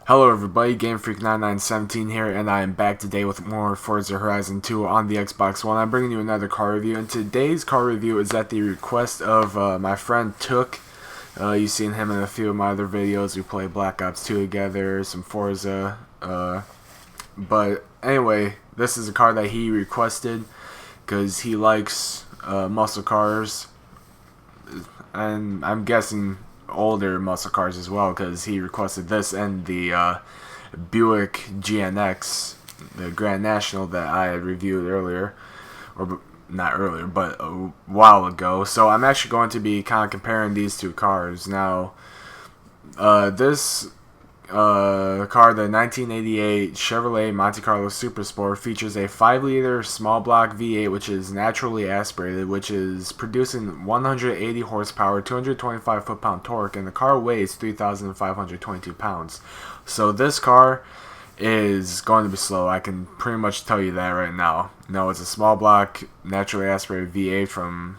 Hello everybody, GameFreak9917 here, and I am back today with more Forza Horizon 2 on the Xbox One. I'm bringing you another car review, and today's car review is at the request of my friend Took. You've seen him in a few of my other videos. We play Black Ops 2 together, some Forza. But anyway, this is a car that he requested because he likes muscle cars, and I'm guessing older muscle cars as well, because he requested this and the Buick GNX, the Grand National that I had reviewed earlier, or not earlier, but a while ago. So I'm actually going to be kind of comparing these two cars. Now, this car, the 1988 Chevrolet Monte Carlo Super Sport, features a 5-liter small block V8 which is naturally aspirated, which is producing 180 horsepower, 225 foot-pound torque, and the car weighs 3,522 pounds. So this car is going to be slow. I can pretty much tell you that right now. No, it's a small block, naturally aspirated V8 from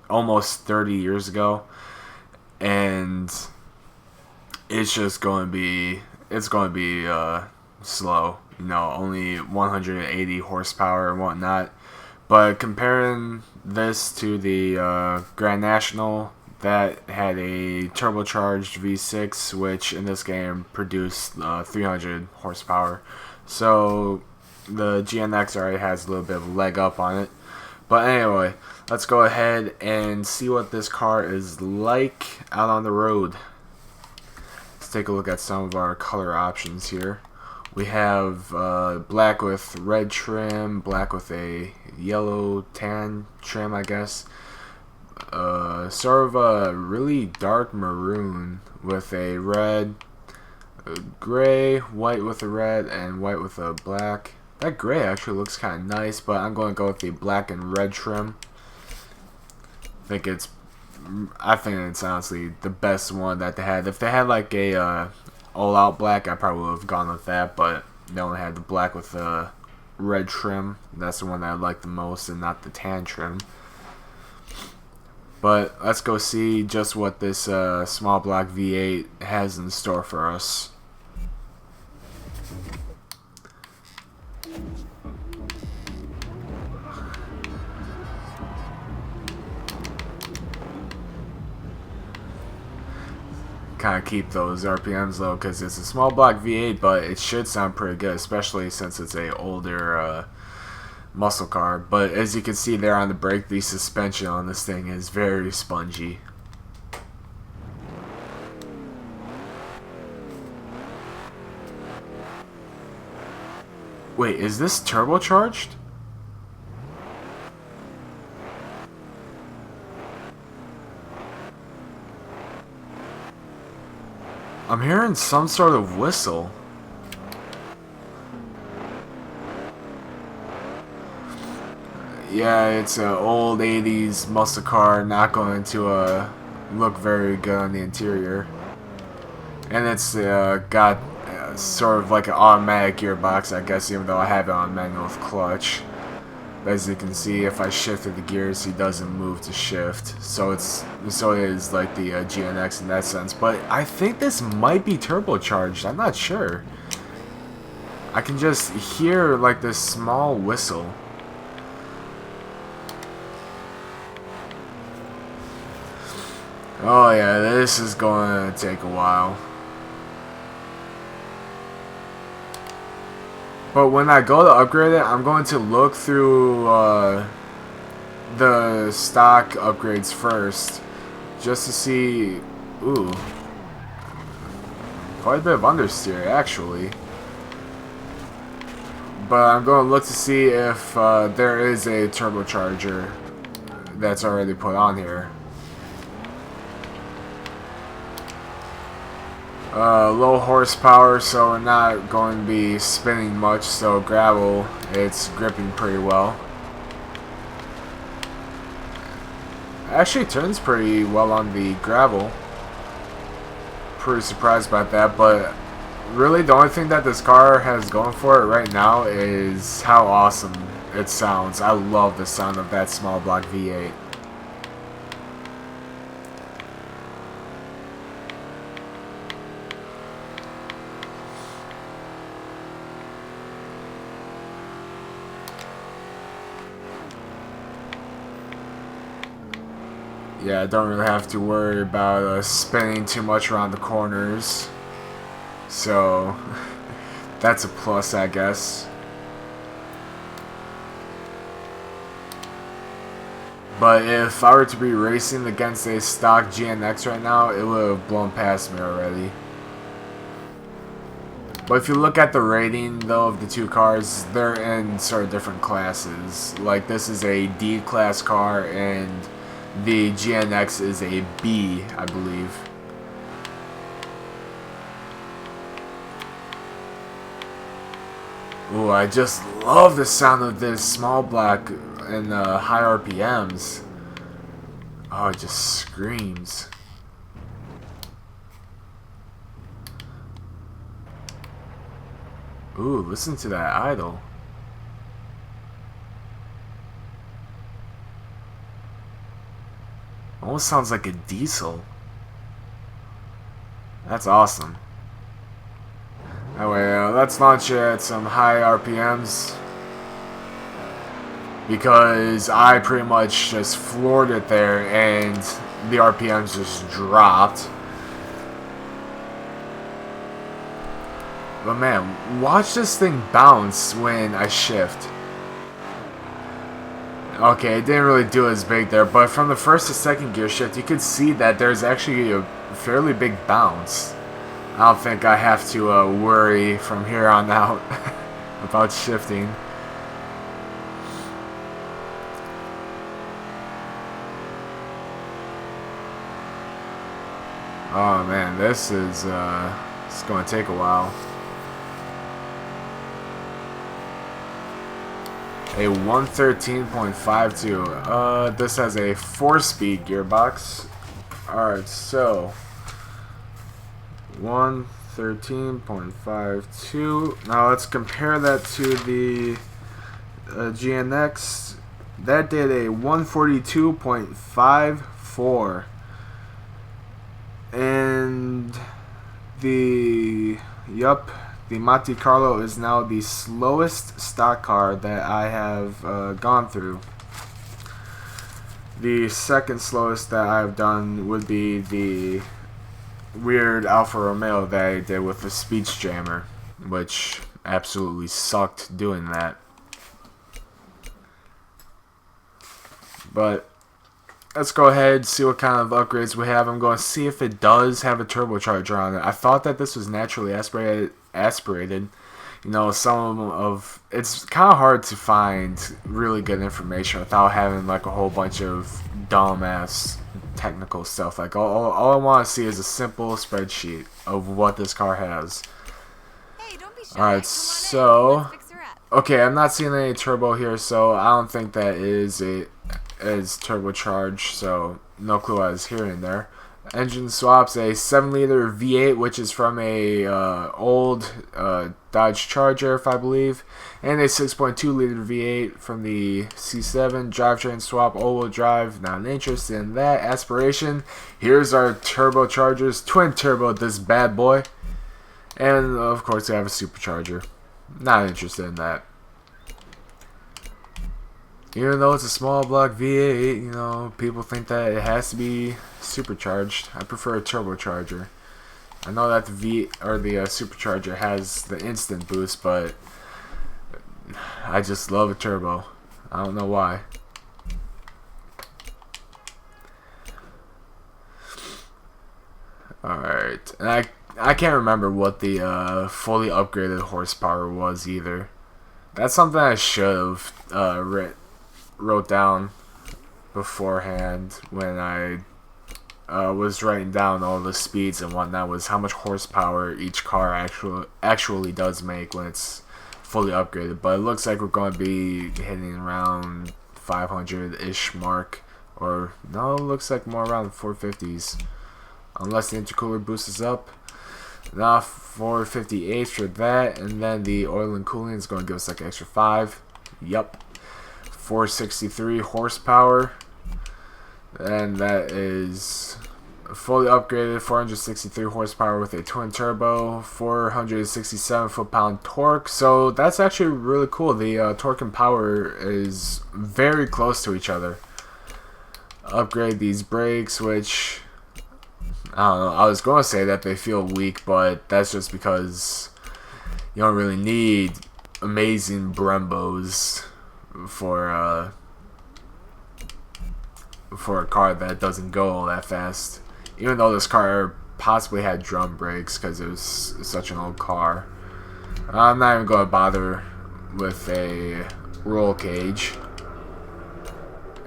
almost 30 years ago, and it's just going to be slow, only 180 horsepower and whatnot. But comparing this to the Grand National, that had a turbocharged V6, which in this game produced 300 horsepower. So the GNX already has a little bit of a leg up on it. But anyway, let's go ahead and see what this car is like out on the road. Let's take a look at some of our color options here. We have black with red trim, black with a yellow tan trim, I guess. Sort of a really dark maroon with a red, gray, white with a red, and white with a black. That gray actually looks kind of nice, but I'm going to go with the black and red trim. I think it's honestly the best one that they had. If they had like a all-out black, I probably would have gone with that, but they only had the black with the red trim. That's the one that I like the most, and not the tan trim. But let's go see just what this small block V8 has in store for us. Kind of keep those RPMs low because it's a small block V8, but it should sound pretty good, especially since it's a older muscle car. But as you can see there on the brake, the suspension on this thing is very spongy. Wait, is this turbocharged? I'm hearing some sort of whistle. Yeah, it's an old 80s muscle car, not going to look very good on the interior. And it's got sort of like an automatic gearbox, I guess, even though I have it on manual with clutch. As you can see, if I shifted the gears, he doesn't move to shift. So it is like the GNX in that sense. But I think this might be turbocharged. I'm not sure. I can just hear like this small whistle. Oh yeah, this is going to take a while. But when I go to upgrade it, I'm going to look through the stock upgrades first, just to see. Ooh, quite a bit of understeer actually. But I'm going to look to see if there is a turbocharger that's already put on here. Low horsepower, so we're not going to be spinning much, so gravel, it's gripping pretty well. Actually turns pretty well on the gravel. Pretty surprised about that, but really the only thing that this car has going for it right now is how awesome it sounds. I love the sound of that small block V8. yeah, I don't really have to worry about spinning too much around the corners. So that's a plus, I guess. But if I were to be racing against a stock GNX right now, it would have blown past me already. But if you look at the rating, though, of the two cars, they're in sort of different classes. Like, this is a D class car, and the GNX is a B, I believe. Ooh, I just love the sound of this small block and high RPMs. Oh, it just screams. Ooh, listen to that idle. Almost sounds like a diesel. That's awesome. Anyway, let's launch it at some high RPMs. Because I pretty much just floored it there and the RPMs just dropped. But man, watch this thing bounce when I shift. Okay, it didn't really do as big there, but from the first to second gear shift, you could see that there's actually a fairly big bounce. I don't think I have to worry from here on out about shifting. Oh man, this is it's going to take a while. A 113.52. This has a 4-speed gearbox. Alright, so 113.52. Now let's compare that to the GNX. That did a 142.54. And the Monte Carlo is now the slowest stock car that I have gone through. The second slowest that I've done would be the weird Alfa Romeo that I did with the speech jammer, which absolutely sucked doing that. But let's go ahead and see what kind of upgrades we have. I'm going to see if it does have a turbocharger on it. I thought that this was naturally aspirated. You know, it's kind of hard to find really good information without having like a whole bunch of dumbass technical stuff. Like all I want to see is a simple spreadsheet of what this car has. Hey, don't be shy. Alright, so okay, I'm not seeing any turbo here, so I don't think that is turbocharged, so no clue I was hearing there. Engine swaps, a 7-liter V8, which is from a old Dodge Charger, if I believe, and a 6.2-liter V8 from the C7. Drivetrain swap, all-wheel drive, not interested in that. Aspiration, here's our turbochargers, twin turbo this bad boy, and of course we have a supercharger. Not interested in that. Even though it's a small block V8, you know, people think that it has to be supercharged. I prefer a turbocharger. I know that the supercharger has the instant boost, but I just love a turbo. I don't know why. Alright, and I can't remember what the fully upgraded horsepower was either. That's something I should have wrote down beforehand when I was writing down all the speeds and whatnot, was how much horsepower each car actually does make when it's fully upgraded. But it looks like we're going to be hitting around 500-ish mark, or no, it looks like more around 450s, unless the intercooler boosts up. Now 458 for that, and then the oil and cooling is going to give us like an extra 5. Yup. 463 horsepower, and that is fully upgraded 463 horsepower with a twin turbo, 467 foot-pound torque. So that's actually really cool. The torque and power is very close to each other. upgrade these brakes, which I don't know. I was going to say that they feel weak, but that's just because you don't really need amazing Brembos for a car that doesn't go that fast. Even though this car possibly had drum brakes because it was such an old car. I'm not even going to bother with a roll cage.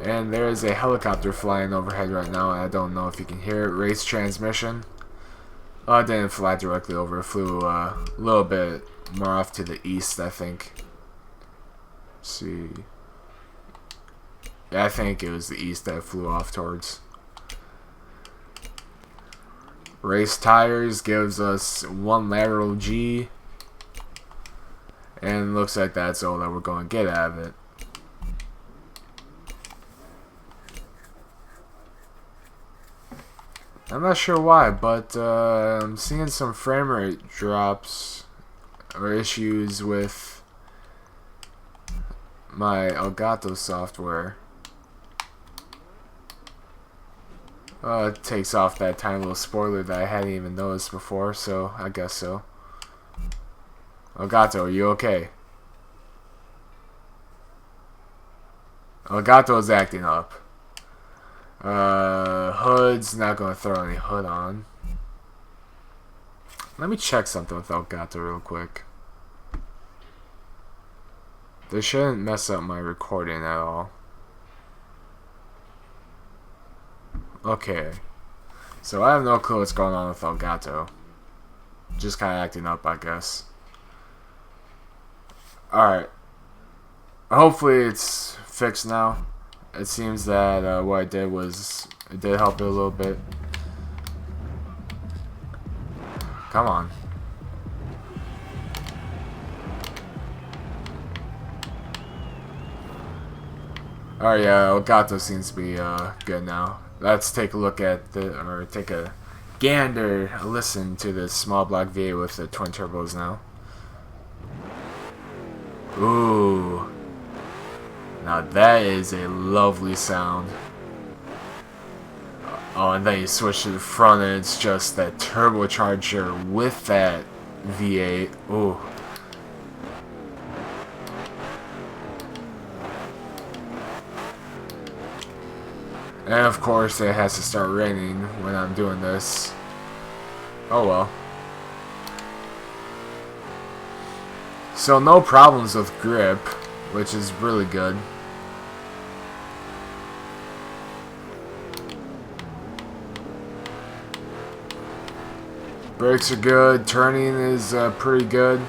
And there's a helicopter flying overhead right now. I don't know if you can hear it. Race transmission. Oh, it didn't fly directly over. It flew a little bit more off to the east, I think. Let's see. Yeah, I think it was the east that it flew off towards. Race tires gives us 1 lateral G. And looks like that's all that we're going to get out of it. I'm not sure why, but I'm seeing some frame rate drops or issues with my Elgato software. It takes off that tiny little spoiler that I hadn't even noticed before, so I guess so. Elgato, are you okay? Elgato is acting up. Hood's not going to throw any hood on. Let me check something with Elgato real quick. They shouldn't mess up my recording at all. Okay. So I have no clue what's going on with Elgato. Just kind of acting up, I guess. Alright. Hopefully it's fixed now. It seems that what I did was, it did help it a little bit. Come on. Alright, yeah, Elgato seems to be good now. Let's take a look at take a gander, a listen to this small block V8 with the twin turbos now. Ooh. Now that is a lovely sound. Oh, and then you switch to the front and it's just that turbocharger with that V8. Ooh. And of course it has to start raining when I'm doing this. Oh well. So no problems with grip, which is really good. Brakes are good, turning is pretty good.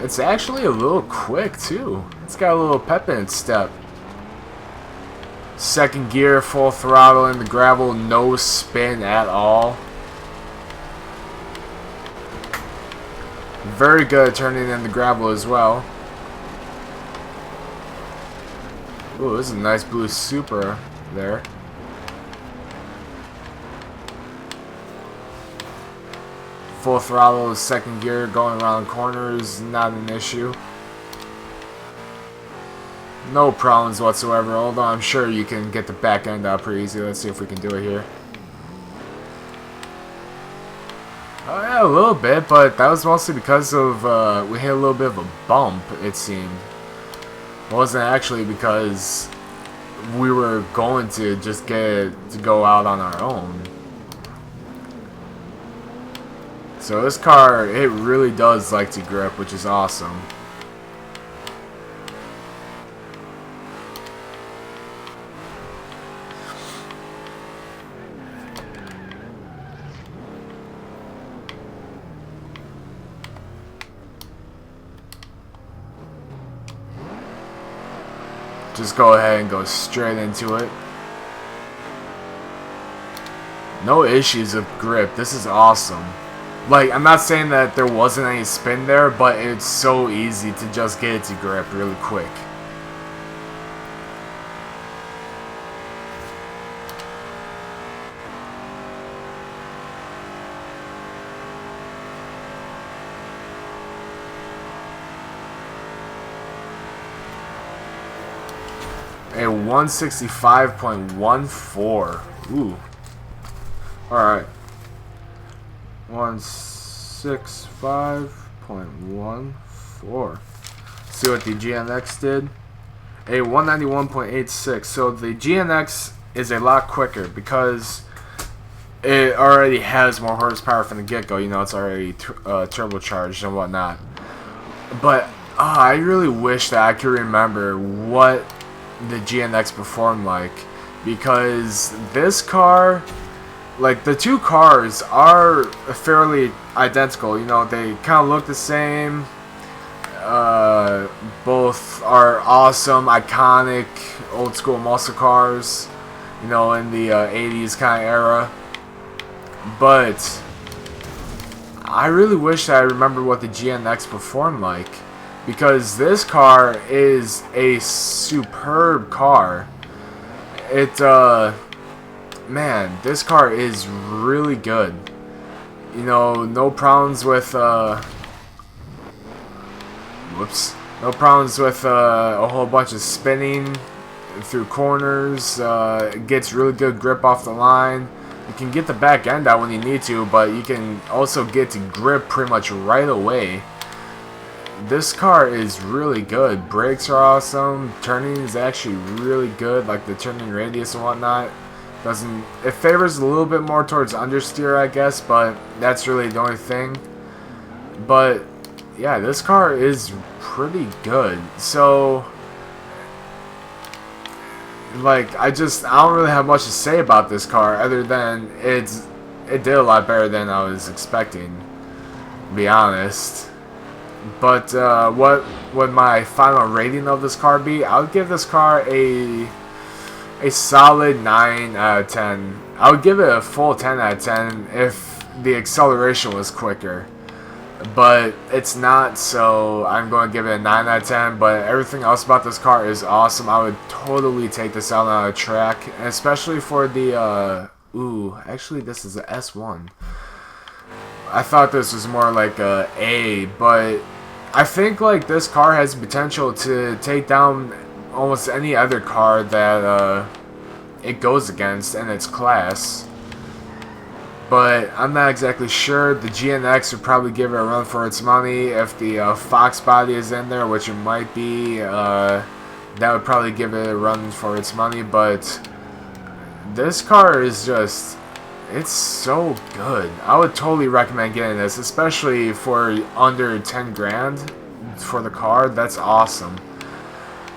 It's actually a little quick too. It's got a little pep in its step. Second gear, full throttle in the gravel, no spin at all. Very good at turning in the gravel as well. Ooh, this is a nice blue Supra there. Full throttle, second gear, going around corners, not an issue. No problems whatsoever, although I'm sure you can get the back end out pretty easy. Let's see if we can do it here. Oh yeah, a little bit, but that was mostly because of, we hit a little bit of a bump, it seemed. It wasn't actually because we were going to just get to go out on our own. So this car, it really does like to grip, which is awesome. Just go ahead and go straight into it. No issues with grip. This is awesome. Like, I'm not saying that there wasn't any spin there, but it's so easy to just get it to grip really quick. Hey, 165.14. Ooh. Alright. 165.14. See what the GNX did. A 191.86. So the GNX is a lot quicker because it already has more horsepower from the get-go. You know, it's already turbocharged and whatnot. But I really wish that I could remember what the GNX performed like, because this car, like, the two cars are fairly identical. You know, they kind of look the same. Both are awesome, iconic, old school muscle cars, you know, in the 80s kind of era. But I really wish that I remember what the GNX performed like, because this car is a superb car. Man, this car is really good. You know, no problems with no problems with a whole bunch of spinning through corners. It gets really good grip off the line. You can get the back end out when you need to, but you can also get to grip pretty much right away. This car is really good. Brakes are awesome. Turning is actually really good, like the turning radius and whatnot. It favors a little bit more towards understeer, I guess, but that's really the only thing. But yeah, this car is pretty good. So, like, I don't really have much to say about this car other than it did a lot better than I was expecting, to be honest. But what would my final rating of this car be? I would give this car a solid 9 out of 10. I would give it a full 10 out of 10 if the acceleration was quicker. But it's not, so I'm going to give it a 9 out of 10. But everything else about this car is awesome. I would totally take this out on a track, and especially for the actually this is a S1. I thought this was more like a A, but I think like this car has potential to take down almost any other car that it goes against in its class. But I'm not exactly sure. The GNX would probably give it a run for its money if the Fox body is in there, which it might be. That would probably give it a run for its money. But this car is just, it's so good. I would totally recommend getting this, especially for under 10 grand for the car. That's awesome.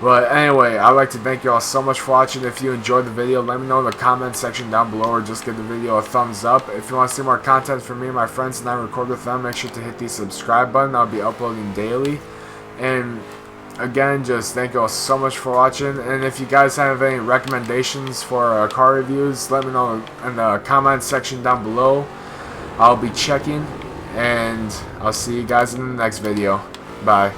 But anyway, I'd like to thank you all so much for watching. If you enjoyed the video, let me know in the comment section down below, or just give the video a thumbs up. If you want to see more content from me and my friends and I record with them, make sure to hit the subscribe button. I'll be uploading daily. And again, just thank you all so much for watching. And if you guys have any recommendations for car reviews, let me know in the comment section down below. I'll be checking, and I'll see you guys in the next video. Bye.